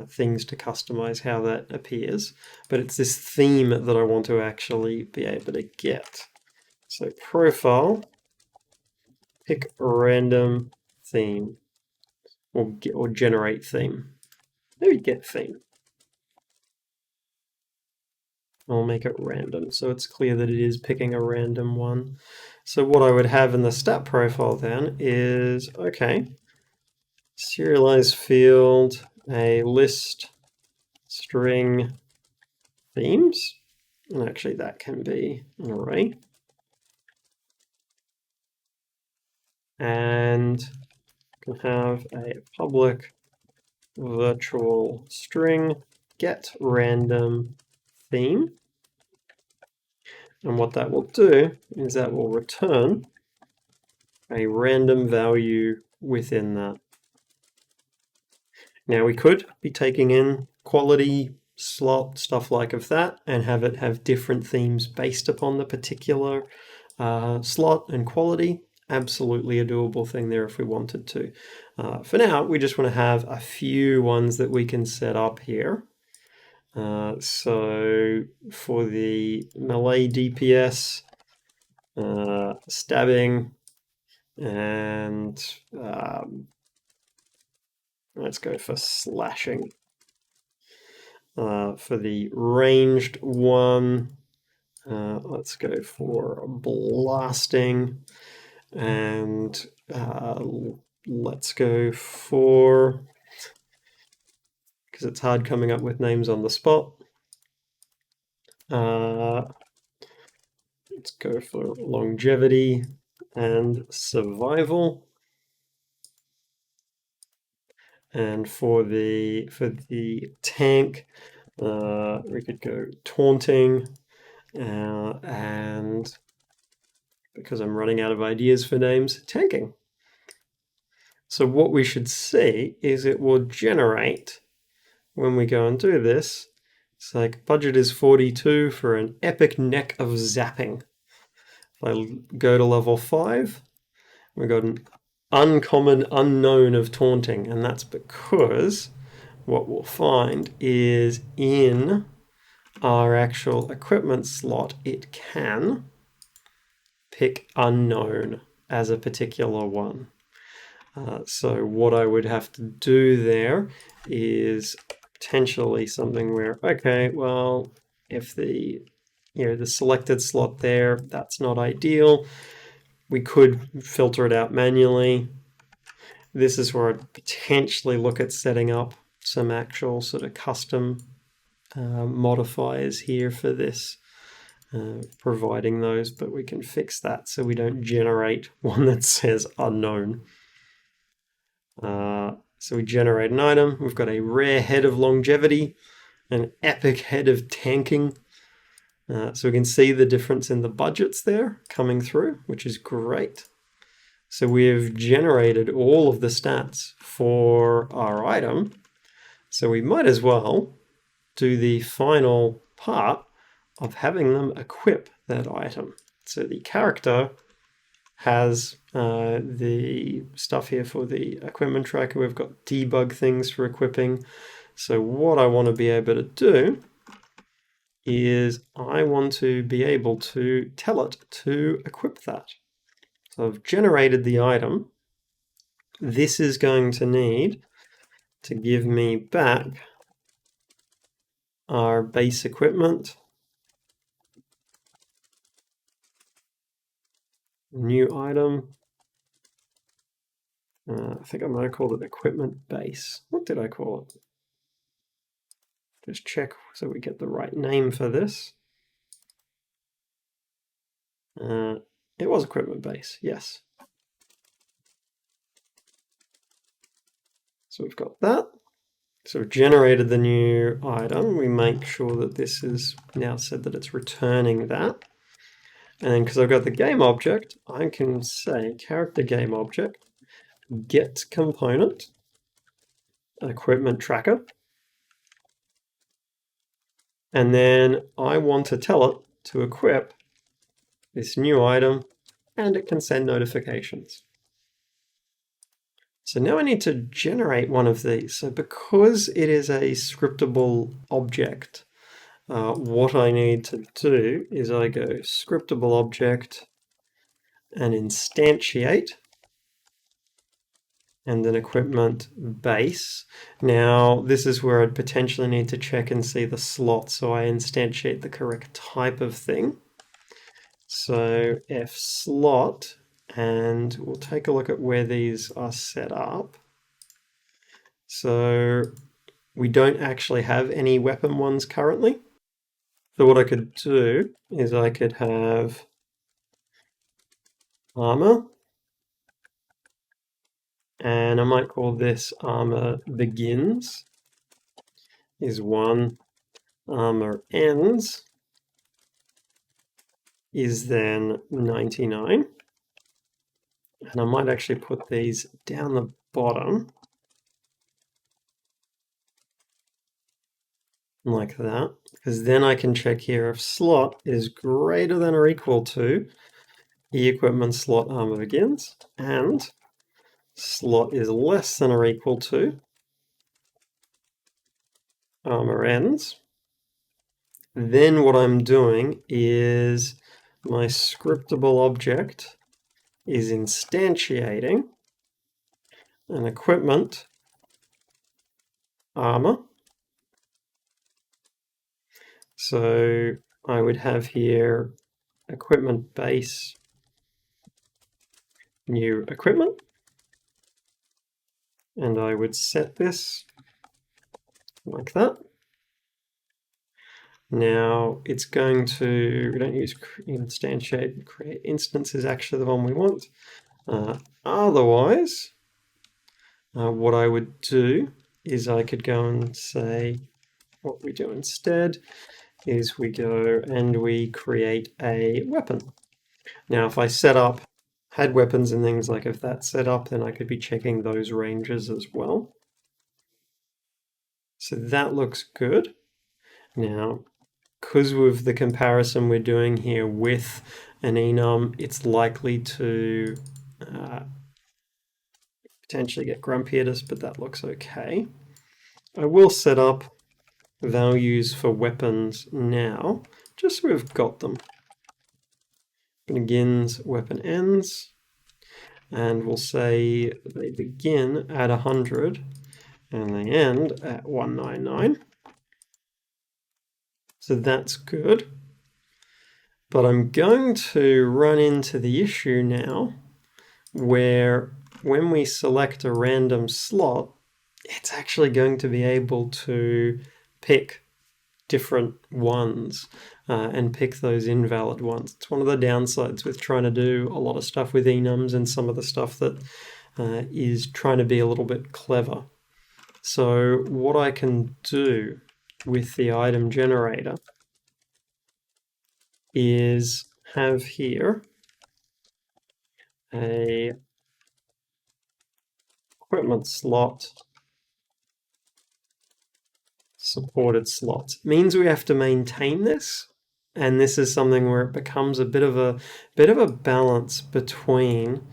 [SPEAKER 1] things to customize how that appears. But it's this theme that I want to actually be able to get. So profile, pick a random theme, or generate theme. Maybe get theme. I'll make it random, so it's clear that it is picking a random one. So what I would have in the stat profile then is, okay, serialize field, a list string themes, and actually that can be an array. And can have a public virtual string get random theme. And what that will do is that will return a random value within that. Now we could be taking in quality, slot, stuff like of that, and have it have different themes based upon the particular slot and quality. Absolutely a doable thing there if we wanted to. For now, we just want to have a few ones that we can set up here. So for the melee DPS, stabbing, and let's go for slashing. For the ranged one, let's go for blasting, and let's go for, because it's hard coming up with names on the spot, let's go for longevity and survival. And for the tank, we could go taunting, and because I'm running out of ideas for names, tanking. So what we should see is it will generate, when we go and do this, it's like budget is 42 for an epic neck of zapping. If I go to level 5, we got an uncommon unknown of taunting, and that's because what we'll find is in our actual equipment slot, it can pick unknown as a particular one. So what I would have to do there is potentially something where, okay, well, if the the selected slot there, that's not ideal. We could filter it out manually. This is where I'd potentially look at setting up some actual sort of custom modifiers here for this, providing those, but we can fix that so we don't generate one that says unknown. So we generate an item. We've got a rare head of longevity, an epic head of tanking. So we can see the difference in the budgets there coming through, which is great. So we've generated all of the stats for our item. So we might as well do the final part of having them equip that item. So the character has the stuff here for the equipment tracker. We've got debug things for equipping. So what I want to be able to do is I want to be able to tell it to equip that. So I've generated the item. This is going to need to give me back our base equipment, new item. I think I might have called it equipment base. What did I call it? Just check so we get the right name for this. It was equipment base, yes. So we've got that. So we've generated the new item. We make sure that this is now said that it's returning that. And then because I've got the game object, I can say character game object, get component, equipment tracker. And then I want to tell it to equip this new item, and it can send notifications. So now I need to generate one of these. So because it is a scriptable object, what I need to do is I go scriptable object and instantiate, and then equipment base. Now this is where I'd potentially need to check and see the slot, so I instantiate the correct type of thing. So F slot, and we'll take a look at where these are set up. So we don't actually have any weapon ones currently. So what I could do is I could have armor, and I might call this armor begins is 1, armor ends is then 99. And I might actually put these down the bottom like that, because then I can check here if slot is greater than or equal to e-equipment slot armor begins, and slot is less than or equal to armor ends. Then what I'm doing is my scriptable object is instantiating an equipment armor. So I would have here equipment base, new equipment, and I would set this like that. Now it's going to, we don't use instantiate, create instance is actually the one we want. Otherwise, what I would do is I could go and say, what we do instead is we go and we create a weapon. Now if I set up, had weapons and things, like if that's set up, then I could be checking those ranges as well. So that looks good. Now, because with the comparison we're doing here with an enum, it's likely to potentially get grumpy at us, but that looks okay. I will set up values for weapons now, just so we've got them. Begins, weapon ends, and we'll say they begin at 100 and they end at 199. So that's good. But I'm going to run into the issue now where when we select a random slot, it's actually going to be able to pick different ones and pick those invalid ones. It's one of the downsides with trying to do a lot of stuff with enums and some of the stuff that is trying to be a little bit clever. So what I can do with the item generator is have here a equipment slot supported slots. It means we have to maintain this, and this is something where it becomes a bit of a balance between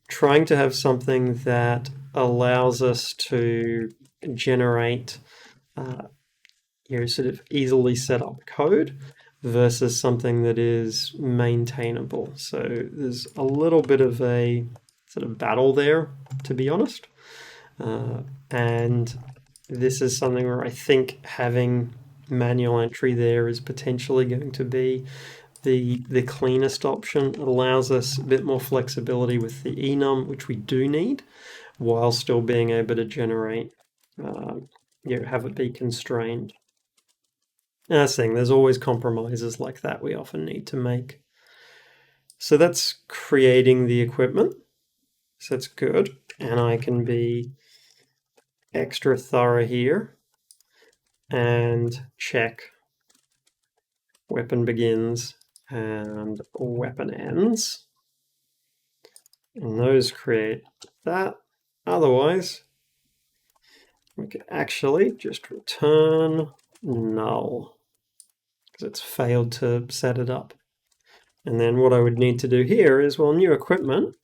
[SPEAKER 1] trying to have something that allows us to generate sort of easily set up code versus something that is maintainable. So there's a little bit of a sort of battle there, to be honest. And this is something where I think having manual entry there is potentially going to be the cleanest option. It allows us a bit more flexibility with the enum, which we do need, while still being able to generate, have it be constrained. And that's the thing, there's always compromises like that we often need to make. So that's creating the equipment. So that's good. And I can be extra thorough here and check weapon begins and weapon ends. And those create that. Otherwise, we could actually just return null because it's failed to set it up. And then what I would need to do here is, well, new equipment,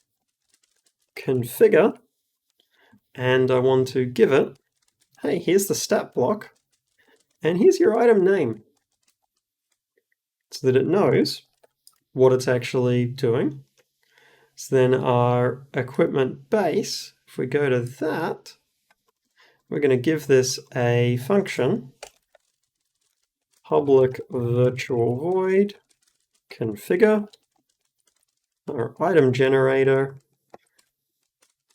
[SPEAKER 1] configure, and I want to give it, hey, here's the stat block, and here's your item name, so that it knows what it's actually doing. So then our equipment base, if we go to that, we're going to give this a function, public virtual void configure, our item generator,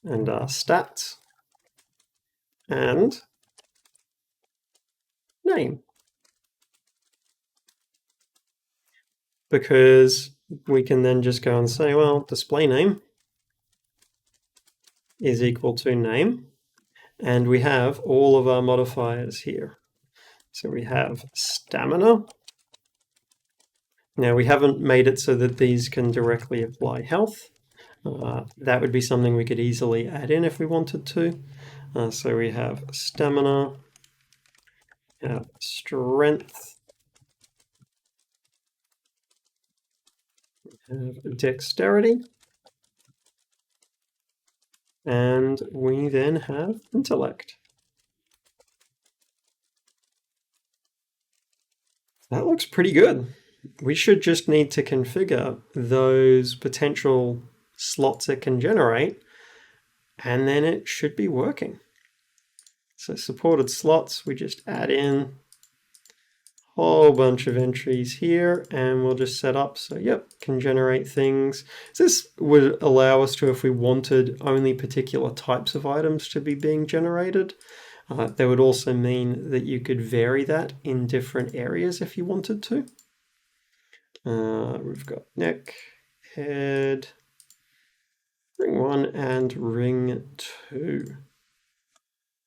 [SPEAKER 1] and our stats, and name. Because we can then just go and say, well, display name is equal to name, and we have all of our modifiers here. So we have stamina. Now we haven't made it so that these can directly apply health. That would be something we could easily add in if we wanted to. So we have stamina, strength, have dexterity, and we then have intellect. That looks pretty good. We should just need to configure those potential slots it can generate, and then it should be working. So supported slots, we just add in a whole bunch of entries here, and we'll just set up, so yep, can generate things. So this would allow us to, if we wanted only particular types of items to be being generated, that would also mean that you could vary that in different areas if you wanted to. We've got neck, head, ring 1 and ring 2.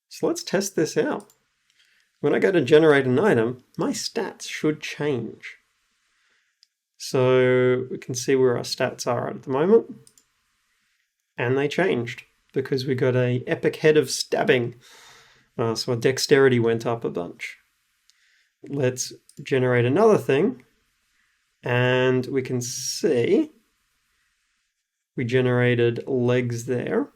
[SPEAKER 1] So let's test this out. When I go to generate an item, my stats should change. So we can see where our stats are at the moment. And they changed because we got a epic head of stabbing. So our dexterity went up a bunch. Let's generate another thing. And we can see we generated legs there.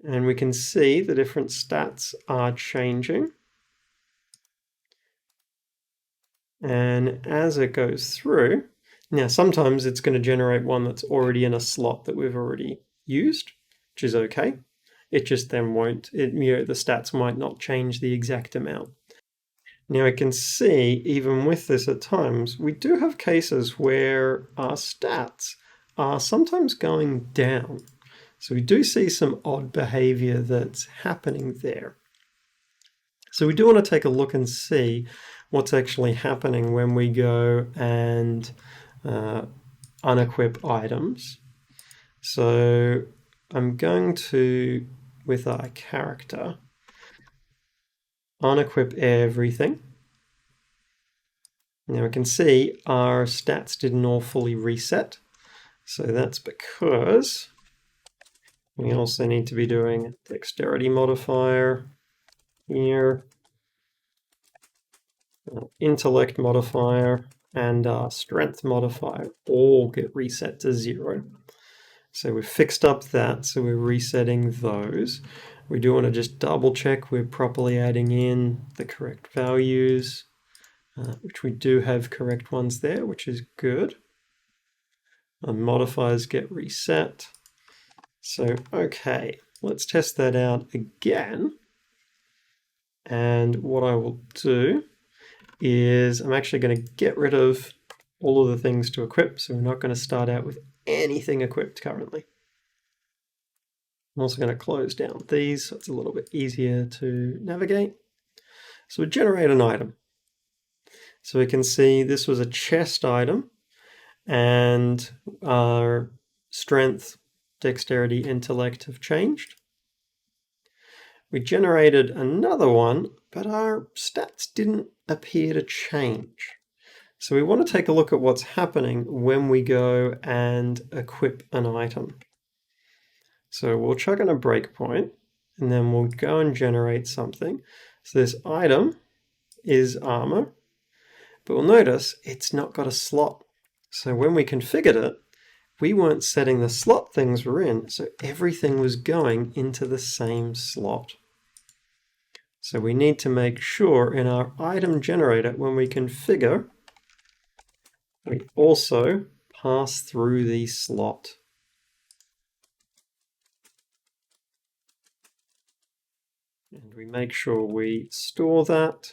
[SPEAKER 1] And we can see the different stats are changing. And as it goes through, now sometimes it's going to generate one that's already in a slot that we've already used, which is okay. It just then won't, the stats might not change the exact amount. Now I can see, even with this at times, we do have cases where our stats are sometimes going down. So we do see some odd behavior that's happening there. So we do want to take a look and see what's actually happening when we go and unequip items. So I'm going to, with our character, unequip everything. Now we can see our stats didn't all fully reset. So that's because we also need to be doing dexterity modifier here, intellect modifier, and our strength modifier all get reset to 0. So we've fixed up that, so we're resetting those. We do want to just double check we're properly adding in the correct values, which we do have correct ones there, which is good. Our modifiers get reset. So, okay, let's test that out again. And what I will do is I'm actually going to get rid of all of the things to equip, so we're not going to start out with anything equipped currently. I'm also going to close down these so it's a little bit easier to navigate. So we generate an item. So we can see this was a chest item, and our strength, dexterity, intellect have changed. We generated another one, but our stats didn't appear to change. So we want to take a look at what's happening when we go and equip an item. So we'll chuck in a breakpoint, and then we'll go and generate something. So this item is armor, but we'll notice it's not got a slot. So when we configured it, we weren't setting the slot things were in, so everything was going into the same slot. So we need to make sure in our item generator, when we configure, we also pass through the slot. And we make sure we store that.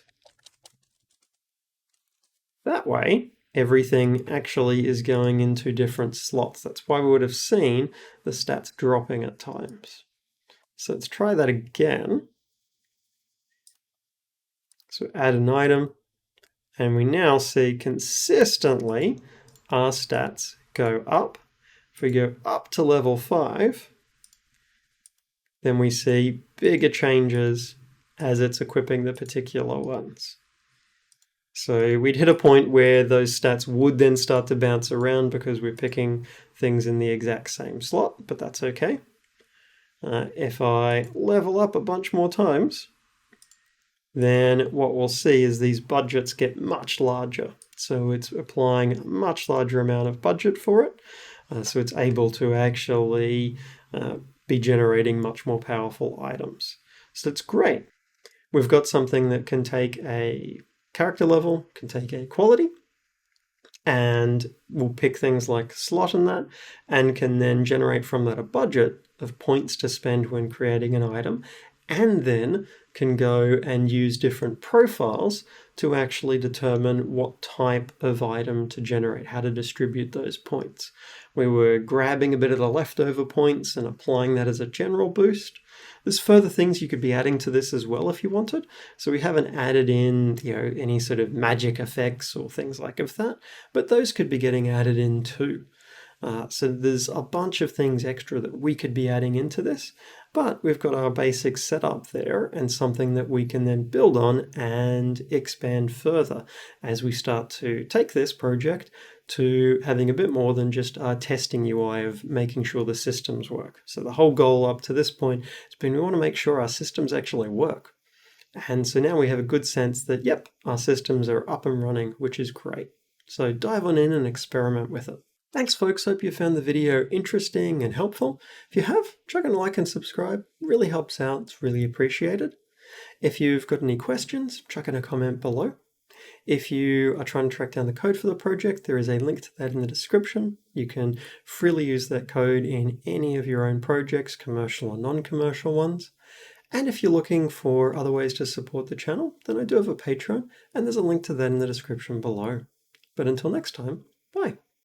[SPEAKER 1] That way, everything actually is going into different slots. That's why we would have seen the stats dropping at times. So let's try that again. So add an item, and we now see consistently our stats go up. If we go up to level 5, then we see bigger changes as it's equipping the particular ones. So we'd hit a point where those stats would then start to bounce around because we're picking things in the exact same slot, but that's okay. If I level up a bunch more times, then what we'll see is these budgets get much larger. So it's applying a much larger amount of budget for it. So it's able to actually be generating much more powerful items. So it's great. We've got something that can take a character level, can take a quality, and we'll pick things like slot in that, and can then generate from that a budget of points to spend when creating an item, and then can go and use different profiles to actually determine what type of item to generate, how to distribute those points. We were grabbing a bit of the leftover points and applying that as a general boost. There's further things you could be adding to this as well if you wanted. So we haven't added in, any sort of magic effects or things like that, but those could be getting added in too. So there's a bunch of things extra that we could be adding into this, but we've got our basics set up there and something that we can then build on and expand further as we start to take this project to having a bit more than just our testing UI of making sure the systems work. So the whole goal up to this point has been we want to make sure our systems actually work. And so now we have a good sense that, yep, our systems are up and running, which is great. So dive on in and experiment with it. Thanks folks, hope you found the video interesting and helpful. If you have, chuck in a like and subscribe, it really helps out, it's really appreciated. If you've got any questions, chuck in a comment below. If you are trying to track down the code for the project, there is a link to that in the description. You can freely use that code in any of your own projects, commercial or non-commercial ones. And if you're looking for other ways to support the channel, then I do have a Patreon, and there's a link to that in the description below. But until next time, bye.